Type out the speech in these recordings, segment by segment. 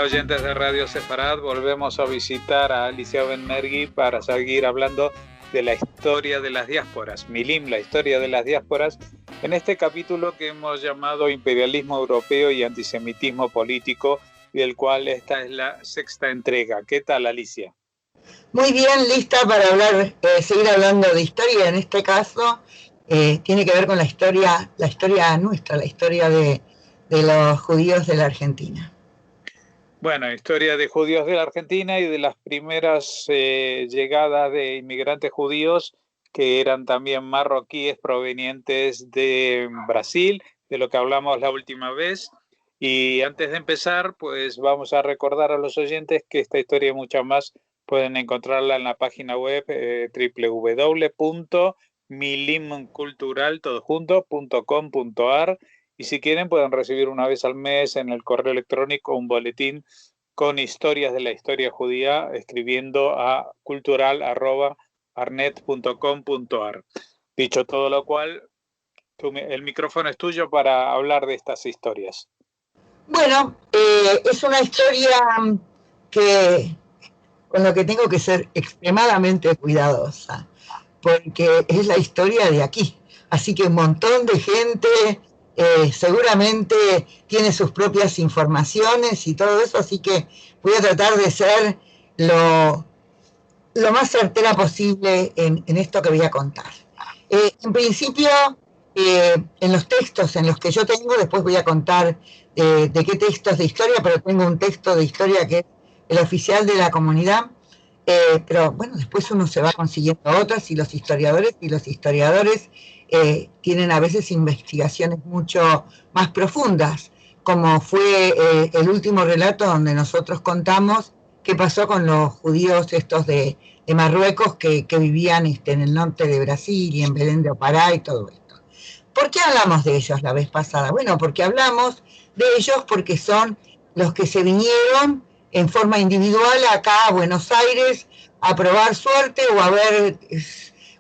oyentes de Radio Sefarad, volvemos a visitar a Alicia Benmergui para seguir hablando de la historia de las diásporas, Milim, la historia de las diásporas, en este capítulo que hemos llamado Imperialismo Europeo y Antisemitismo Político, y del cual esta es la sexta entrega. ¿Qué tal, Alicia? Muy bien, lista para seguir hablando de historia. En este caso tiene que ver con la historia nuestra, la historia de los judíos de la Argentina. Bueno, historia de judíos de la Argentina y de las primeras llegadas de inmigrantes judíos que eran también marroquíes provenientes de Brasil, de lo que hablamos la última vez. Y antes de empezar, pues vamos a recordar a los oyentes que esta historia y mucha más pueden encontrarla en la página web www.milimcultural.com.ar, y si quieren pueden recibir una vez al mes en el correo electrónico un boletín con historias de la historia judía escribiendo a cultural@arnet.com.ar. Dicho todo lo cual, el micrófono es tuyo para hablar de estas historias. Bueno, es una historia con la que tengo que ser extremadamente cuidadosa, porque es la historia de aquí. Así que un montón de gente seguramente tiene sus propias informaciones y todo eso, así que voy a tratar de ser lo más certera posible en esto que voy a contar. En principio, en los textos en los que yo tengo, después voy a contar de qué textos de historia, pero tengo un texto de historia que es el oficial de la comunidad, pero bueno, después uno se va consiguiendo otras, y los historiadores tienen a veces investigaciones mucho más profundas, como fue el último relato donde nosotros contamos qué pasó con los judíos estos de Marruecos que vivían en el norte de Brasil y en Belén de Opará y todo esto. ¿Por qué hablamos de ellos la vez pasada? Bueno, porque hablamos de ellos porque son los que se vinieron en forma individual acá a Buenos Aires a probar suerte o a ver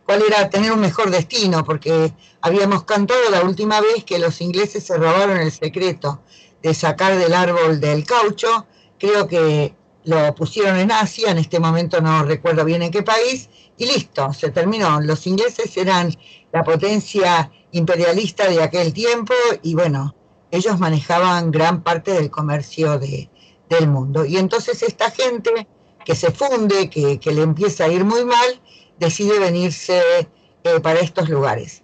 cuál era tener un mejor destino, porque habíamos contado la última vez que los ingleses se robaron el secreto de sacar del árbol del caucho. Creo que lo pusieron en Asia, en este momento no recuerdo bien en qué país, y listo, se terminó. Los ingleses eran la potencia imperialista de aquel tiempo y bueno, ellos manejaban gran parte del comercio del mundo. Y entonces esta gente que se funde, que le empieza a ir muy mal, decide venirse para estos lugares.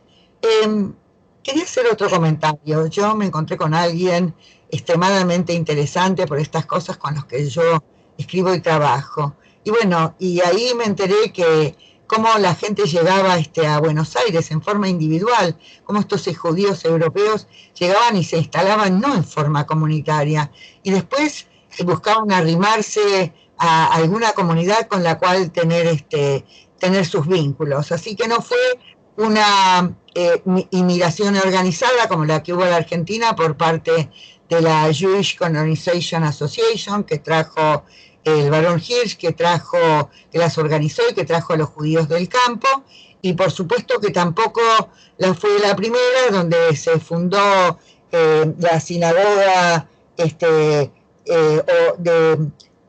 Quería hacer otro comentario. Yo me encontré con alguien extremadamente interesante por estas cosas con las que yo escribo y trabajo. Y bueno, y ahí me enteré que cómo la gente llegaba a Buenos Aires en forma individual, cómo estos judíos europeos llegaban y se instalaban no en forma comunitaria, y después buscaban arrimarse a alguna comunidad con la cual tener sus vínculos. Así que no fue una inmigración organizada como la que hubo en la Argentina por parte de la Jewish Colonization Association, que trajo el barón Hirsch, que las organizó y que trajo a los judíos del campo, y por supuesto que tampoco fue la primera, donde se fundó la sinagoga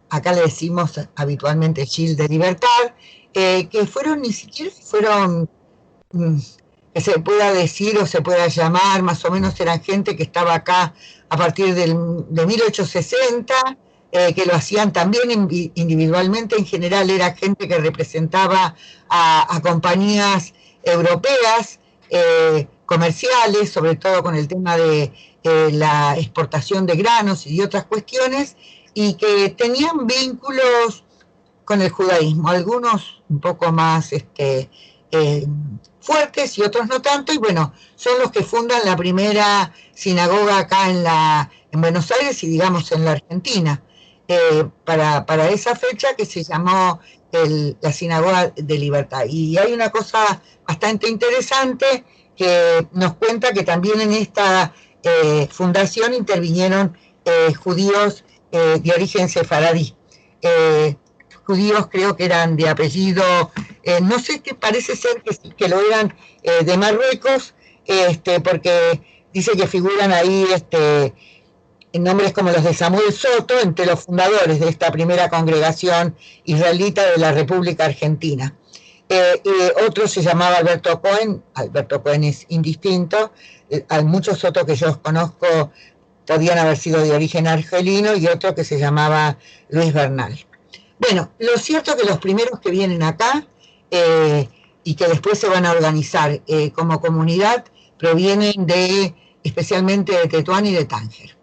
acá le decimos habitualmente Gil de Libertad, que ni siquiera fueron, que se pueda decir o se pueda llamar, más o menos eran gente que estaba acá a partir de 1860, que lo hacían también individualmente. En general era gente que representaba a compañías europeas, comerciales, sobre todo con el tema de la exportación de granos y de otras cuestiones, y que tenían vínculos con el judaísmo, algunos un poco más fuertes y otros no tanto, y bueno, son los que fundan la primera sinagoga acá en Buenos Aires y digamos en la Argentina, para esa fecha, que se llamó la Sinagoga de Libertad. Y hay una cosa bastante interesante que nos cuenta que también en esta fundación intervinieron judíos de origen sefaradí, judíos creo que eran de apellido, no sé, qué parece ser que lo eran de Marruecos, porque dice que figuran ahí en nombres como los de Samuel Soto, entre los fundadores de esta primera congregación israelita de la República Argentina. Otro se llamaba Alberto Cohen es indistinto, hay muchos otros que yo conozco podían haber sido de origen argelino, y otro que se llamaba Luis Bernal. Bueno, lo cierto es que los primeros que vienen acá y que después se van a organizar como comunidad provienen especialmente de Tetuán y de Tánger.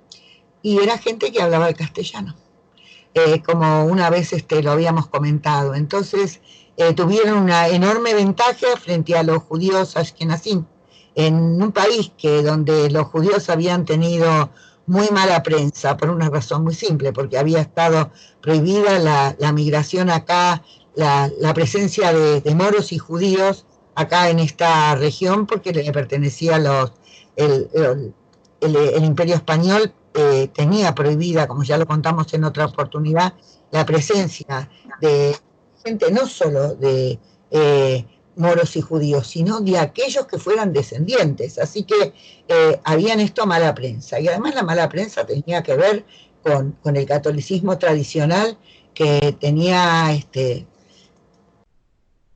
Y era gente que hablaba el castellano, como una vez lo habíamos comentado. Entonces tuvieron una enorme ventaja frente a los judíos ashkenazim, en un país donde los judíos habían tenido muy mala prensa, por una razón muy simple, porque había estado prohibida la migración acá, la presencia de moros y judíos acá en esta región, porque le pertenecía el Imperio Español. Tenía prohibida, como ya lo contamos en otra oportunidad, la presencia de gente no solo de moros y judíos, sino de aquellos que fueran descendientes. Así que habían esto mala prensa. Y además la mala prensa tenía que ver con el catolicismo tradicional, que tenía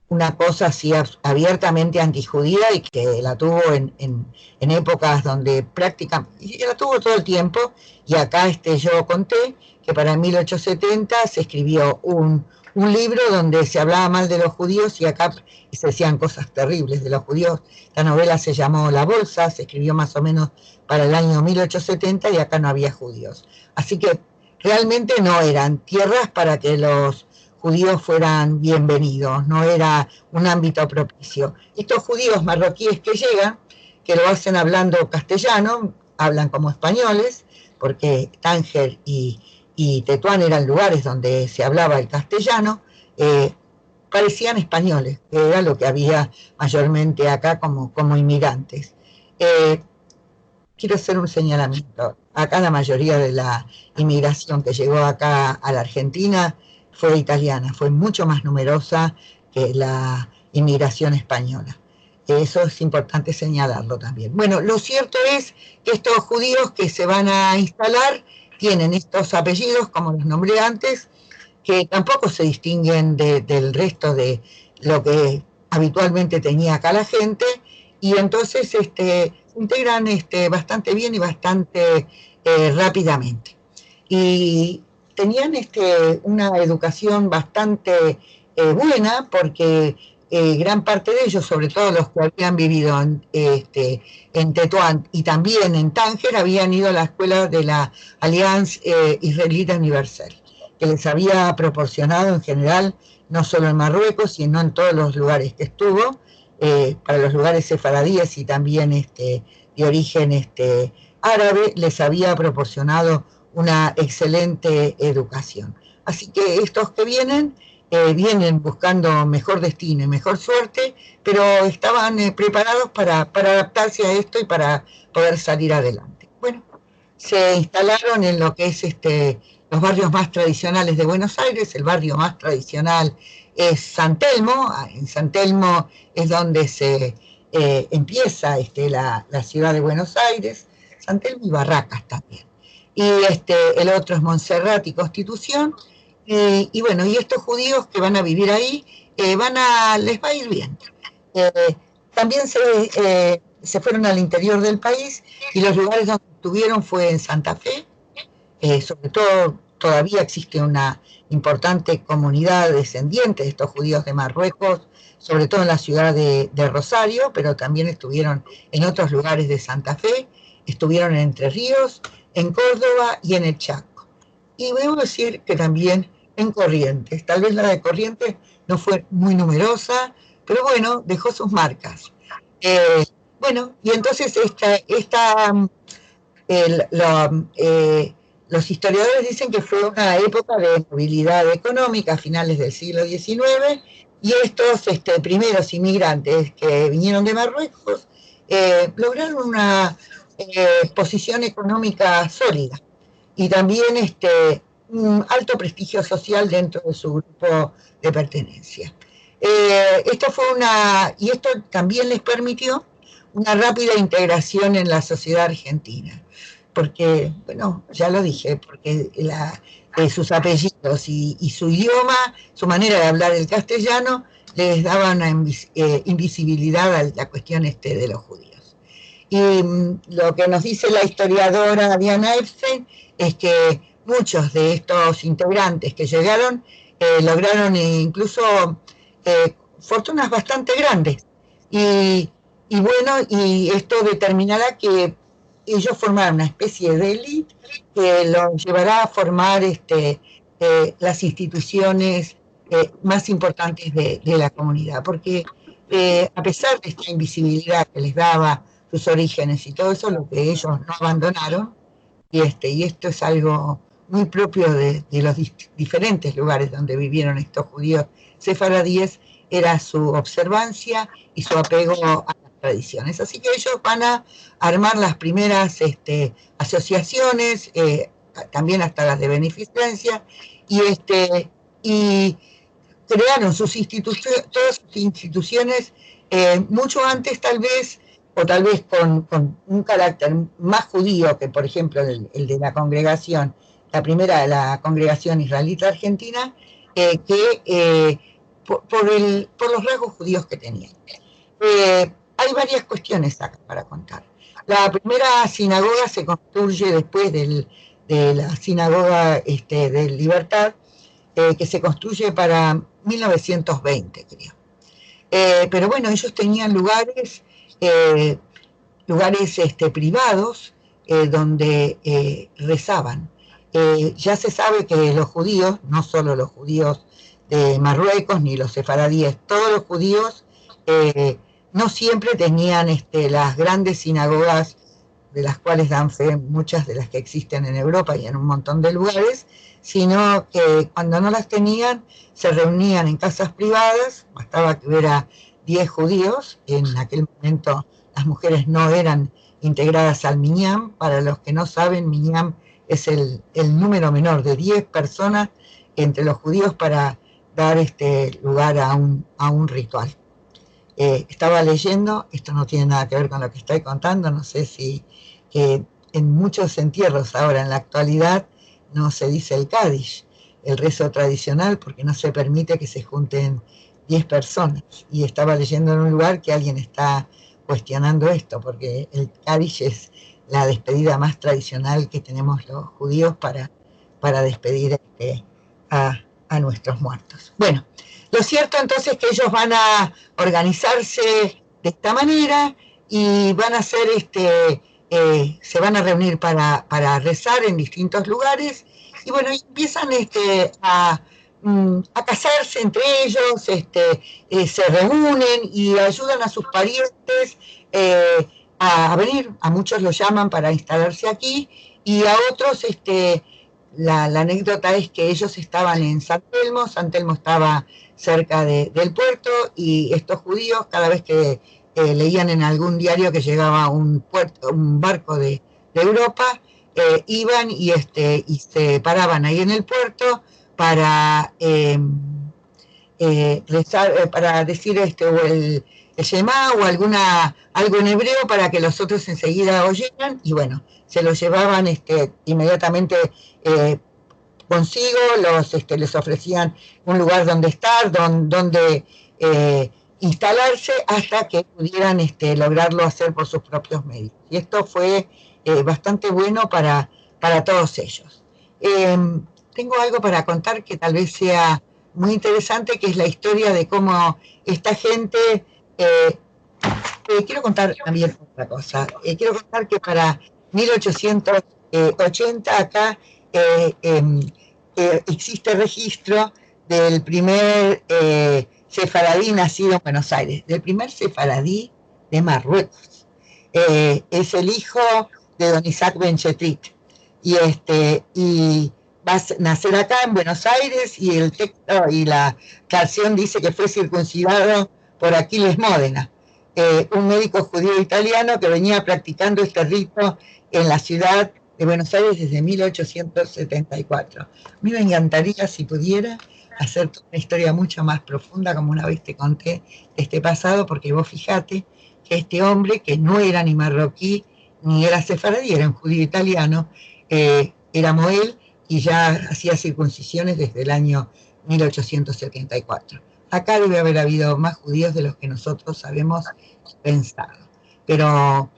una cosa así abiertamente antijudía, y que la tuvo en épocas donde prácticamente, y la tuvo todo el tiempo. Y acá yo conté que para 1870 se escribió un libro donde se hablaba mal de los judíos, y acá se decían cosas terribles de los judíos. La novela se llamó La Bolsa, se escribió más o menos para el año 1870, y acá no había judíos. Así que realmente no eran tierras para que los judíos fueran bienvenidos, no era un ámbito propicio. Estos judíos marroquíes que llegan, que lo hacen hablando castellano, hablan como españoles, porque Tánger y Tetuán eran lugares donde se hablaba el castellano, parecían españoles, que era lo que había mayormente acá como inmigrantes. Quiero hacer un señalamiento. Acá la mayoría de la inmigración que llegó acá a la Argentina fue italiana, fue mucho más numerosa que la inmigración española. Eso es importante señalarlo también. Bueno, lo cierto es que estos judíos que se van a instalar tienen estos apellidos, como los nombré antes, que tampoco se distinguen del resto de lo que habitualmente tenía acá la gente, y entonces se integran bastante bien y bastante rápidamente. Y tenían una educación bastante buena, porque gran parte de ellos, sobre todo los que habían vivido en Tetuán y también en Tánger, habían ido a la escuela de la Alliance Israelita Universal, que les había proporcionado en general, no solo en Marruecos, sino en todos los lugares que estuvo, para los lugares sefaradíes y también de origen árabe, les había proporcionado una excelente educación. Así que estos que vienen buscando mejor destino y mejor suerte, pero estaban preparados para adaptarse a esto y para poder salir adelante. Bueno, se instalaron en lo que es los barrios más tradicionales de Buenos Aires. El barrio más tradicional es San Telmo. En San Telmo es donde se empieza la ciudad de Buenos Aires, San Telmo y Barracas también. Y el otro es Montserrat y Constitución. Y bueno, y estos judíos que van a vivir ahí, les va a ir bien. También se fueron al interior del país, y los lugares donde estuvieron fue en Santa Fe. Sobre todo, todavía existe una importante comunidad descendiente de estos judíos de Marruecos, sobre todo en la ciudad de Rosario, pero también estuvieron en otros lugares de Santa Fe, estuvieron en Entre Ríos, en Córdoba y en el Chaco. Y debo decir que también en Corrientes. Tal vez la de Corrientes no fue muy numerosa, pero bueno, dejó sus marcas. Bueno, y entonces los historiadores dicen que fue una época de movilidad económica a finales del siglo XIX, y estos primeros inmigrantes que vinieron de Marruecos lograron una posición económica sólida, y también un alto prestigio social dentro de su grupo de pertenencia. Y esto también les permitió una rápida integración en la sociedad argentina. porque, bueno, ya lo dije, porque sus apellidos y su idioma, su manera de hablar el castellano, les daba una invisibilidad a la cuestión de los judíos. Y lo que nos dice la historiadora Diana Epstein es que muchos de estos integrantes que llegaron lograron incluso fortunas bastante grandes. Y bueno, y esto determinará que ellos formaron una especie de élite que los llevará a formar las instituciones más importantes de la comunidad, porque a pesar de esta invisibilidad que les daba sus orígenes y todo eso, lo que ellos no abandonaron, y esto es algo muy propio de los diferentes lugares donde vivieron estos judíos sefaradíes, era su observancia y su apego a las tradiciones. Así que ellos van a armar las primeras asociaciones, también hasta las de beneficencia, y crearon todas sus instituciones mucho antes tal vez, o tal vez con un carácter más judío que, por ejemplo, el de la congregación, la primera de la congregación israelita argentina, por los rasgos judíos que tenían. Hay varias cuestiones acá para contar. La primera sinagoga se construye después de la sinagoga de Libertad, que se construye para 1920, creo. Pero bueno, ellos tenían lugares privados donde rezaban. Ya se sabe que los judíos, no solo los judíos de Marruecos ni los sefaradíes, todos los judíos no siempre tenían las grandes sinagogas de las cuales dan fe muchas de las que existen en Europa y en un montón de lugares, sino que cuando no las tenían se reunían en casas privadas, bastaba que hubiera 10 judíos, en aquel momento las mujeres no eran integradas al Minyan. Para los que no saben, Minyan es el número menor de 10 personas entre los judíos para dar lugar a un ritual. Estaba leyendo, esto no tiene nada que ver con lo que estoy contando, no sé si en muchos entierros ahora en la actualidad no se dice el Kadish, el rezo tradicional, porque no se permite que se junten 10 personas. Y estaba leyendo en un lugar que alguien está cuestionando esto, porque el Kadish es la despedida más tradicional que tenemos los judíos para despedir a nuestros muertos. Bueno, lo cierto entonces es que ellos van a organizarse de esta manera y van a hacer se van a reunir para rezar en distintos lugares, y bueno, empiezan a casarse entre ellos, se reúnen y ayudan a sus parientes a venir. A muchos los llaman para instalarse aquí, y a otros la anécdota es que ellos estaban en San Telmo estaba cerca del puerto, y estos judíos, cada vez que leían en algún diario que llegaba un barco de Europa, iban y se paraban ahí en el puerto para rezar, para decir el Shema o algo en hebreo, para que los otros enseguida oyeran, y bueno, se los llevaban inmediatamente consigo, les ofrecían un lugar donde estar, donde instalarse, hasta que pudieran lograrlo hacer por sus propios medios. Y esto fue bastante bueno para todos ellos. Tengo algo para contar que tal vez sea muy interesante, que es la historia de cómo esta gente... quiero contar también otra cosa. Quiero contar que para 1880 acá existe registro del primer sefaradí nacido en Buenos Aires, del primer sefaradí de Marruecos. Es el hijo de don Isaac Benchetrit, y va a nacer acá en Buenos Aires, y el texto y la canción dice que fue circuncidado por Aquiles Módena, un médico judío italiano que venía practicando este rito en la ciudad de Buenos Aires desde 1874. A mí me encantaría, si pudiera, hacer una historia mucho más profunda, como una vez te conté este pasado, porque vos fijate que este hombre, que no era ni marroquí ni era sefaradí, era un judío italiano, era Moel y ya hacía circuncisiones desde el año 1874. Acá debe haber habido más judíos de los que nosotros habemos pensado, pero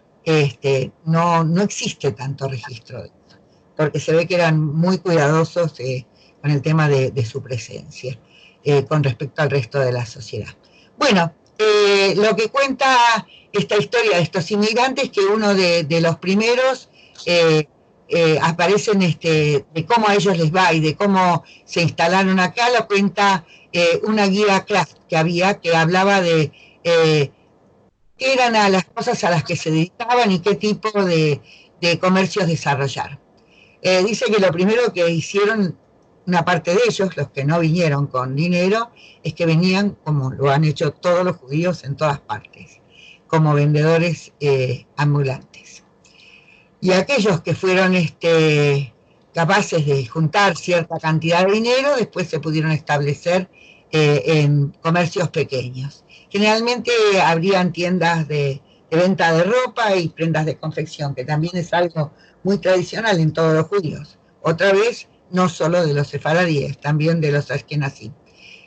no existe tanto registro de eso, porque se ve que eran muy cuidadosos con el tema de su presencia con respecto al resto de la sociedad. Bueno, lo que cuenta esta historia de estos inmigrantes, que uno de los primeros aparecen de cómo a ellos les va y de cómo se instalaron acá, lo cuenta una guía Kraft que había, que hablaba de qué eran a las cosas a las que se dedicaban y qué tipo de comercios desarrollaron. Dice que lo primero que hicieron una parte de ellos, los que no vinieron con dinero, es que venían, como lo han hecho todos los judíos en todas partes, como vendedores ambulantes. Y aquellos que fueron capaces de juntar cierta cantidad de dinero, después se pudieron establecer en comercios pequeños. Generalmente habrían tiendas de venta de ropa y prendas de confección, que también es algo muy tradicional en todos los judíos. Otra vez, no solo de los sefaradíes, también de los ashkenazí.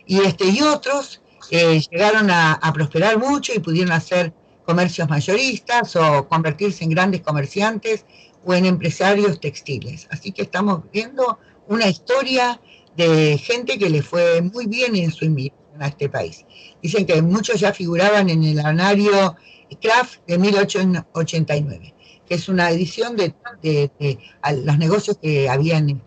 Y otros llegaron a prosperar mucho y pudieron hacer comercios mayoristas o convertirse en grandes comerciantes o en empresarios textiles. Así que estamos viendo una historia de gente que le fue muy bien en su inmigración a este país. Dicen que muchos ya figuraban en el anuario Kraft de 1889, que es una edición de los negocios que habían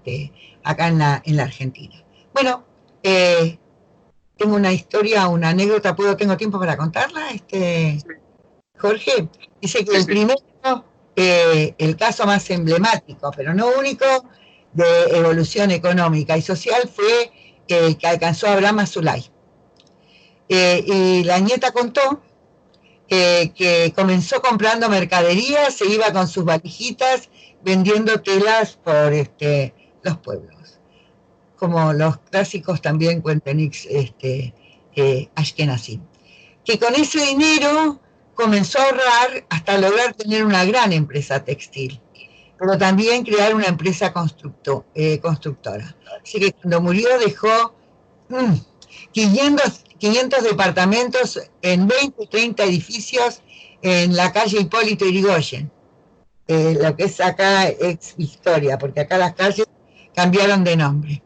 acá en la Argentina. Bueno, tengo una historia, una anécdota, ¿tengo tiempo para contarla? Jorge, dice que el primero, el caso más emblemático, pero no único, de evolución económica y social fue el que alcanzó Abraham Azulay. Y la nieta contó que comenzó comprando mercadería, se iba con sus valijitas vendiendo telas por los pueblos, como los clásicos también cuentenix ashkenazí, que con ese dinero comenzó a ahorrar hasta lograr tener una gran empresa textil, pero también crear una empresa constructora. Así que cuando murió dejó 500 departamentos en 20, 30 edificios en la calle Hipólito Yrigoyen, lo que es acá ex Victoria, porque acá las calles cambiaron de nombre.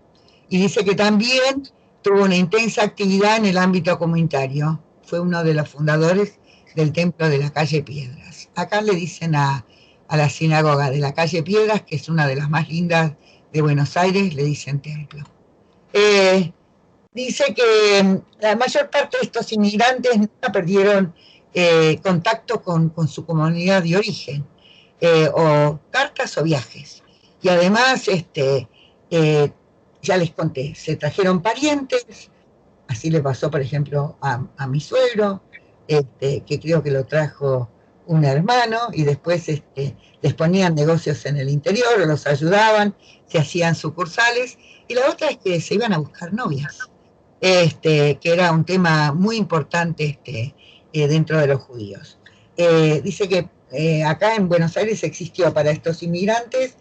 Y dice que también tuvo una intensa actividad en el ámbito comunitario. Fue uno de los fundadores del templo de la calle Piedras. Acá le dicen a la sinagoga de la calle Piedras, que es una de las más lindas de Buenos Aires, le dicen templo. Dice que la mayor parte de estos inmigrantes nunca perdieron contacto con su comunidad de origen, o cartas o viajes. Y además, ya les conté, se trajeron parientes, así le pasó, por ejemplo, a mi suegro, que creo que lo trajo un hermano, y después les ponían negocios en el interior, o los ayudaban, se hacían sucursales, y la otra es que se iban a buscar novias, que era un tema muy importante dentro de los judíos. Dice que acá en Buenos Aires existió para estos inmigrantes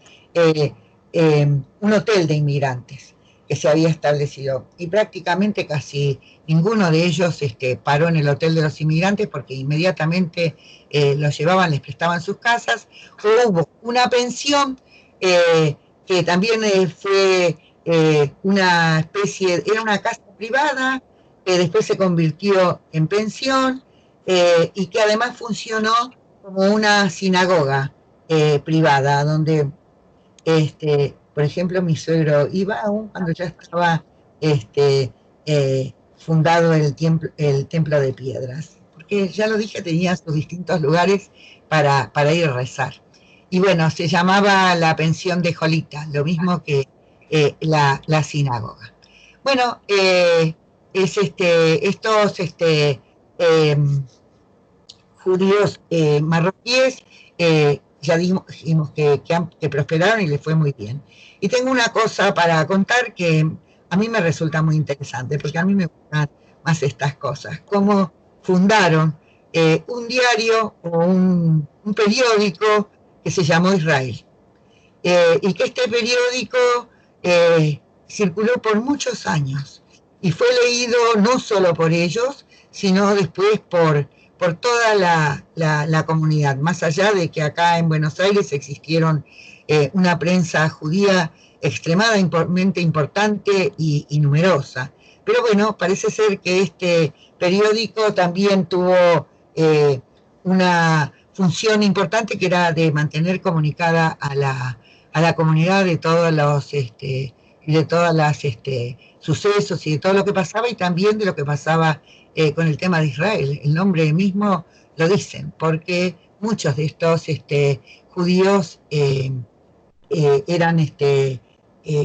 un hotel de inmigrantes que se había establecido, y prácticamente casi ninguno de ellos paró en el hotel de los inmigrantes, porque inmediatamente los llevaban, les prestaban sus casas. Hubo una pensión que también fue una especie, era una casa privada que después se convirtió en pensión, y que además funcionó como una sinagoga privada, donde por ejemplo, mi suegro iba aún cuando ya estaba fundado el templo de Piedras, porque ya lo dije, tenía sus distintos lugares para ir a rezar. Y bueno, se llamaba la pensión de Jolita, lo mismo que la sinagoga. Bueno, estos judíos marroquíes, ya dijimos que prosperaron y les fue muy bien. Y tengo una cosa para contar que a mí me resulta muy interesante, porque a mí me gustan más estas cosas. Cómo fundaron un diario o un periódico que se llamó Israel. Y que este periódico circuló por muchos años y fue leído no solo por ellos, sino después por toda la comunidad, más allá de que acá en Buenos Aires existieron una prensa judía extremadamente importante y numerosa. Pero bueno, parece ser que este periódico también tuvo una función importante, que era de mantener comunicada a la comunidad de todos los de todas las sucesos y de todo lo que pasaba, y también de lo que pasaba con el tema de Israel. El nombre mismo lo dicen, porque muchos de estos judíos eran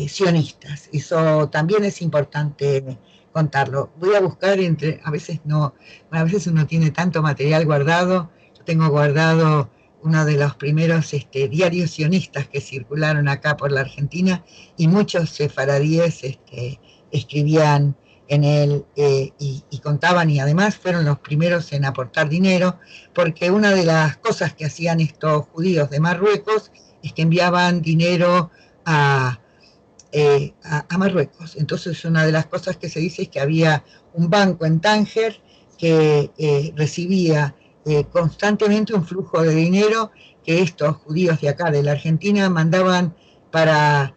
sionistas. Eso también es importante contarlo. Voy a buscar a veces uno tiene tanto material guardado. Yo tengo guardado uno de los primeros diarios sionistas que circularon acá por la Argentina, y muchos sefaradíes escribían en él y contaban, y además fueron los primeros en aportar dinero, porque una de las cosas que hacían estos judíos de Marruecos es que enviaban dinero a Marruecos. Entonces, una de las cosas que se dice es que había un banco en Tánger que recibía constantemente un flujo de dinero que estos judíos de acá, de la Argentina, mandaban para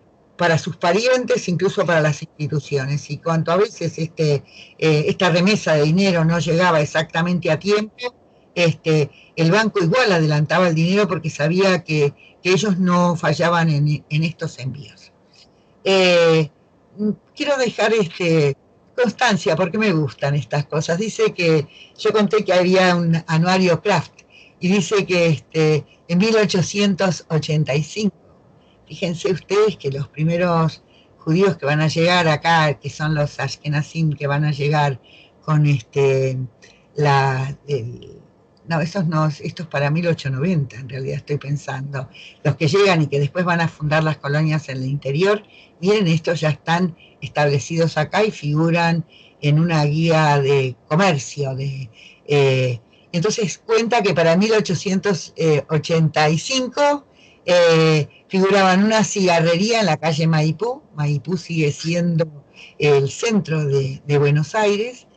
sus parientes, incluso para las instituciones. Y cuanto a veces esta remesa de dinero no llegaba exactamente a tiempo, el banco igual adelantaba el dinero, porque sabía que ellos no fallaban en estos envíos. Quiero dejar constancia, porque me gustan estas cosas. Dice que yo conté que había un anuario Kraft, y dice que en 1885, fíjense ustedes que los primeros judíos que van a llegar acá, que son los Ashkenazim, que van a llegar con estos para 1890, en realidad estoy pensando, los que llegan y que después van a fundar las colonias en el interior, miren, estos ya están establecidos acá y figuran en una guía de comercio. Entonces cuenta que para 1885 figuraban una cigarrería en la calle Maipú. Maipú sigue siendo el centro de Buenos Aires,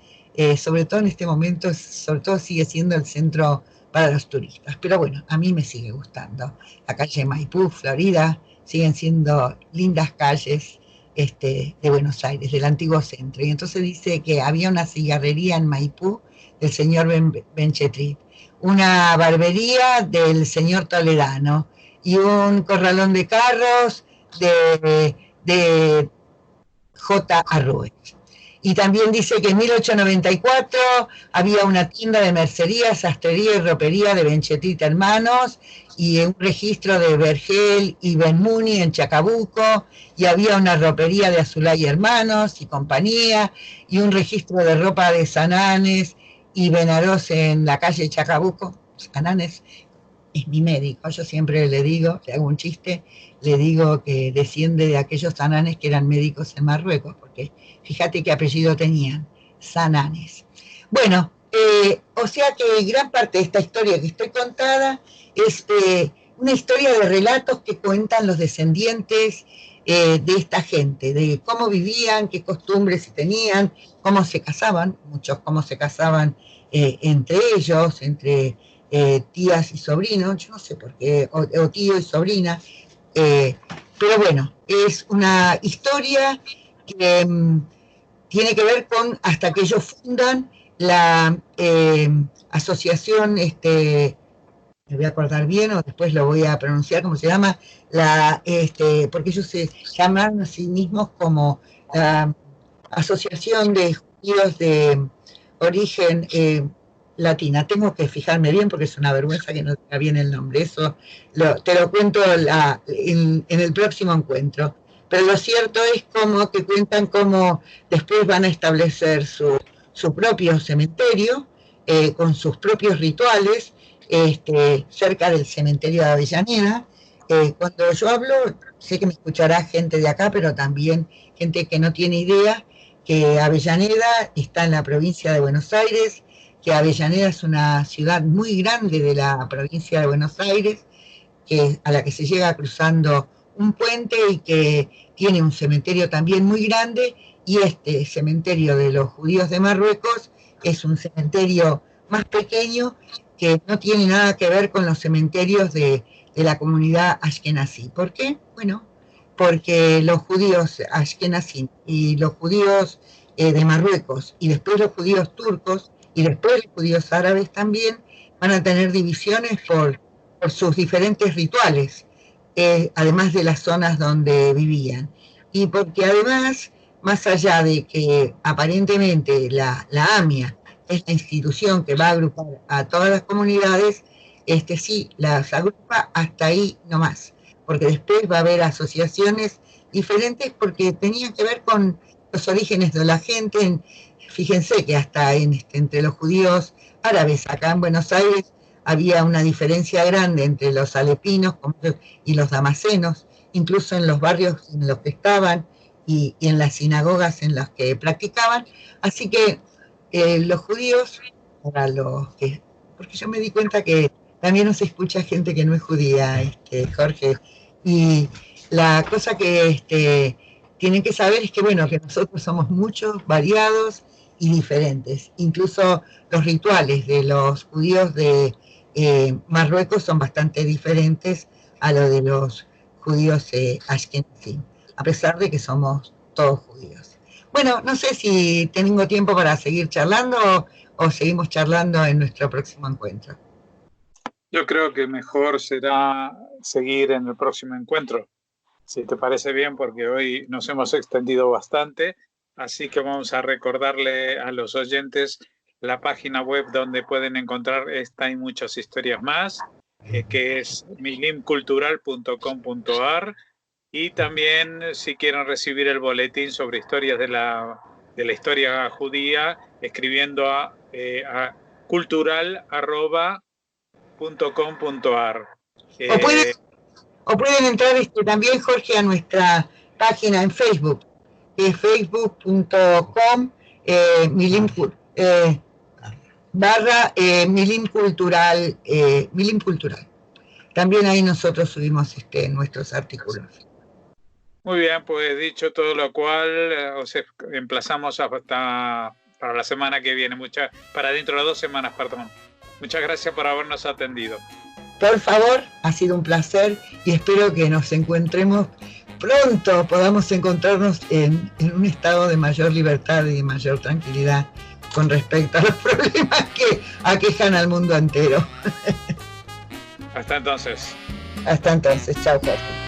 sobre todo en este momento, sobre todo sigue siendo el centro para los turistas. Pero bueno, a mí me sigue gustando. La calle Maipú, Florida, siguen siendo lindas calles de Buenos Aires, del antiguo centro. Y entonces dice que había una cigarrería en Maipú del señor Benchetrit, una barbería del señor Toledano, y un corralón de carros de J. Arrué. Y también dice que en 1894 había una tienda de mercería, sastrería y ropería de Benchetrit Hermanos, y un registro de Vergel y Benmuni en Chacabuco, y había una ropería de Azulay Hermanos y compañía, y un registro de ropa de Sananes y Benarós en la calle Chacabuco. Sananes es mi médico, yo siempre le digo, le hago un chiste, le digo que desciende de aquellos Sananes que eran médicos en Marruecos, porque fíjate qué apellido tenían, Sananes. Bueno, o sea que gran parte de esta historia que estoy contada es una historia de relatos que cuentan los descendientes de esta gente, de cómo vivían, qué costumbres tenían, cómo se casaban, muchos cómo se casaban entre ellos, entre tías y sobrinos, yo no sé por qué, o tío y sobrina, pero bueno, es una historia que tiene que ver con hasta que ellos fundan la asociación, me voy a acordar bien o después lo voy a pronunciar como se llama, porque ellos se llaman a sí mismos como la Asociación de Judíos de Origen Latina. Tengo que fijarme bien porque es una vergüenza que no tenga bien el nombre. Eso te lo cuento en el próximo encuentro. Pero lo cierto es como que cuentan cómo después van a establecer su propio cementerio con sus propios rituales cerca del cementerio de Avellaneda. Cuando yo hablo, sé que me escuchará gente de acá, pero también gente que no tiene idea que Avellaneda está en la provincia de Buenos Aires, que Avellaneda es una ciudad muy grande de la provincia de Buenos Aires, a la que se llega cruzando un puente y que tiene un cementerio también muy grande, y este cementerio de los judíos de Marruecos es un cementerio más pequeño que no tiene nada que ver con los cementerios de la comunidad ashkenazí. ¿Por qué? Bueno, porque los judíos ashkenazí y los judíos de Marruecos, y después los judíos turcos, y después los judíos árabes también, van a tener divisiones por sus diferentes rituales, además de las zonas donde vivían. Y porque además, más allá de que aparentemente la AMIA es la institución que va a agrupar a todas las comunidades, sí las agrupa hasta ahí nomás, porque después va a haber asociaciones diferentes porque tenían que ver con los orígenes de la gente. Fíjense que hasta entre los judíos árabes acá en Buenos Aires había una diferencia grande entre los alepinos y los damasenos, incluso en los barrios en los que estaban y en las sinagogas en las que practicaban. Así que los judíos, porque yo me di cuenta que también nos escucha gente que no es judía, Jorge, y la cosa que tienen que saber es que, bueno, que nosotros somos muchos, variados y diferentes. Incluso los rituales de los judíos de Marruecos son bastante diferentes a lo de los judíos ashkenazí, a pesar de que somos todos judíos. Bueno, no sé si tengo tiempo para seguir charlando o seguimos charlando en nuestro próximo encuentro. Yo creo que mejor será seguir en el próximo encuentro, si te parece bien, porque hoy nos hemos extendido bastante, así que vamos a recordarle a los oyentes la página web donde pueden encontrar esta y muchas historias más, que es milimcultural.com.ar, y también si quieren recibir el boletín sobre historias de la historia judía, escribiendo a cultural@.com.ar. O pueden entrar también, Jorge, a nuestra página en Facebook, que es facebook.com milimcultural. También ahí nosotros subimos nuestros artículos. Muy bien, pues dicho todo lo cual, os emplazamos para la semana que viene, para dentro de 2 semanas, perdón. Muchas gracias por habernos atendido. Por favor, ha sido un placer y espero que nos encontremos pronto, podamos encontrarnos en un estado de mayor libertad y de mayor tranquilidad con respecto a los problemas que aquejan al mundo entero. Hasta entonces. Hasta entonces, chao, Jorge.